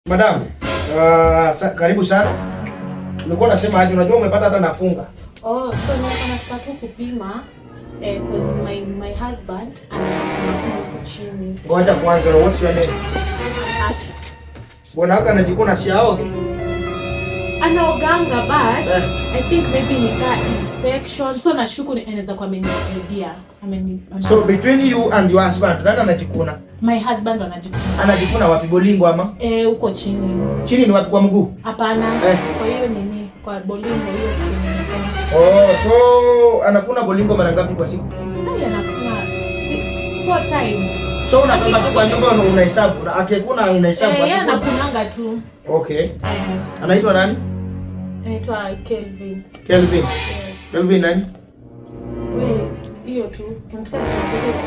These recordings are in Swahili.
Madam, karibu sana. Nilikuwa nasema aje, unajua umepata hata nafunga. Oh, so nataka tu kupima cause my husband anataka chini. Ngoja kwanza, what's your name? Asha. Bwana haka anajikuna si aoge. Anaoganga but I think maybe ni infection. So nashuku inaweza kwa amenisaidia. So between you and your husband, nani anajikuna? My husband anajikuna. Anajikuna wapi, bolingo ama? Huko chini. Chini ni wapi, kwa mguu? Hapana. Kwa hiyo nini? Kwa bolingo hiyo tunasema. Oh, so anakuna bolingo mara ngapi kwa siku? Anakuna 4 times. So unakanga tu kwa nyumba unahesabu, na akikuna unahesabu. Yeye anakunanga tu. Okay. Anaitwa nani? Anaitwa Kelvin. Kelvin. Yes. Kelvin nani? Wewe hiyo tu.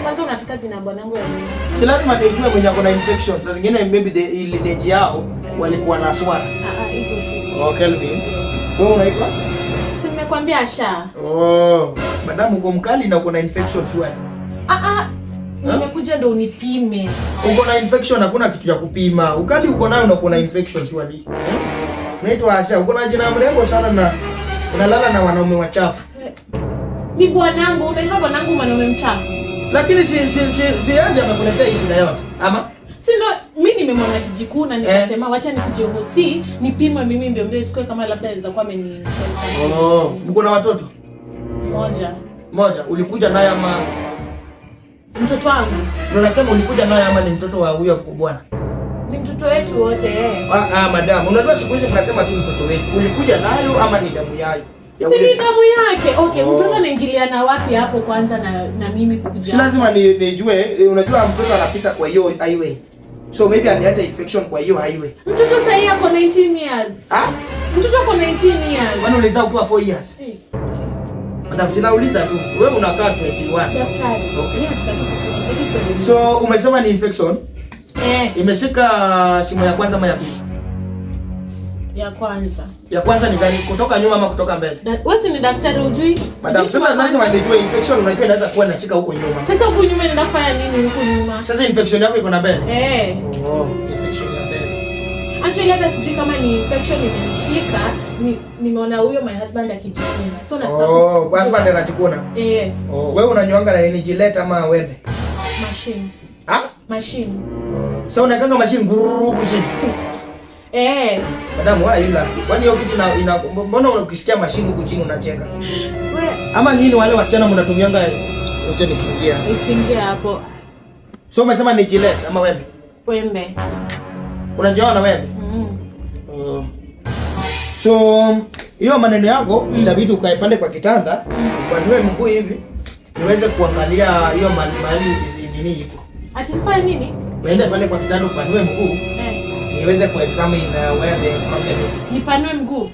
Kwanza unataka jina bwanangu ya nini? Si lazima nijue mwenye ako na infection. Saa zingine maybe the lineage yao walikuwa na swara. Hizo tu. Oh, Kelvin. Wewe unaitwa? Si nimekwambia Asha. Oh, madam uko mkali na uko na infection swali. Nimekuja ndo unipime. Uko na infection, hakuna kitu ya kupima. Ukali uko nayo na uko na infection swali. Naitwa Asha, uko na jina mrembo sana na unalala na wanaume wachafu. Ni bwanangu, unaitwa bwanangu mwanaume mchafu. Lakini si aje anakuletea hii shida yote. Ama? Si ndo mimi nimemwona kijikuna nikasema wacha nikuje hosi nipime mimi mbio siku kama labda inaweza kuwa amenisaidia. Oh, mko na watoto? Moja. Ulikuja naye ama mtoto wangu? Ndio nasema ulikuja naye ama ni mtoto wa huyo bwana? Ni mtoto wetu wote madam, unajua siku hizi tunasema tu mtoto wetu. Ulikuja nayo ama ni damu yayo? Si damu yake. Okay, mtoto anaingiliana wapi hapo kwanza na mimi kukuja? Si lazima nijue, unajua mtoto anapita kwa hiyo highway. So maybe aliacha infection kwa hiyo highway. Mtoto sasa yeye ako 19 years. Mtoto ako 19 years. Kwani ulizaa ukiwa 4 years? Madam, sinauliza tu. Wewe unakaa 21. Daktari. Okay. So umesema ni infection? Imeshika simu ya kwanza ama ya pili? Ya kwanza. Ya kwanza ni gani? Kutoka nyuma ama kutoka mbele? Wewe ni daktari ujui? Madam, sasa lazima nijue infection unajua inaweza kuwa inashika huko nyuma. Sasa huko nyuma inaenda kufanya nini huko nyuma? Sasa infection yako iko na mbele? Infection ya mbele. Actually hata sijui kama ni infection imenishika, nimeona huyo my husband akijikuna. So nataka husband anajikuna? Yes. Wewe unanyoanga na nini, Gillette ama wembe? Machine. Machine. So unakanga machine gururu huko chini? Madam, why you laugh? Kwani hiyo kitu mbona ukisikia machine huko chini unacheka? Ama nyinyi wale wasichana mnatumianga acha nisingia. Nisingia hapo. So umesema ni Gillette ama wembe? Wembe. Unajua na wembe? So hiyo maneno yako itabidi ukae pale kwa kitanda, upanue mguu hivi niweze kuangalia hiyo mahali nini iko. Ati nifanye nini? Uende pale kwa kitanda upanue mguu. Niweze kuexamine where the problem is. Nipanue mguu?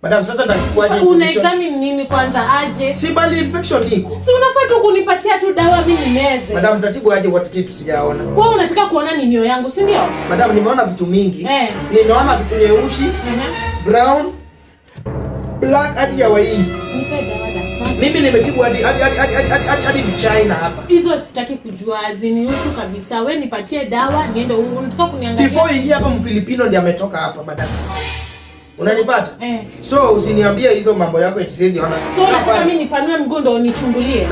Madam, sasa nitakuaje? Unaexamine nini kwanza aje? Si bali infection iko. Si unafaa tu kunipatia tu dawa mimi nimeze. Madam, tatibu aje watu kitu sijaona. Wewe unataka kuona ni nio yangu, si ndio? Madam, nimeona vitu mingi. Nimeona vitu nyeusi, brown, black hadi ya waini. Nipe dawa daktari. Mimi nimetibu hadi China hapa. Hizo sitaki kujua, zinihusu kabisa. Wewe nipatie dawa niende huko. Unataka kuniangalia? Before ingia hapa Mfilipino ndiye ametoka hapa madam. Unanipata? So usiniambie hizo mambo yako eti siwezi ona. So nataka mimi nipanue mguu ndo unichungulie.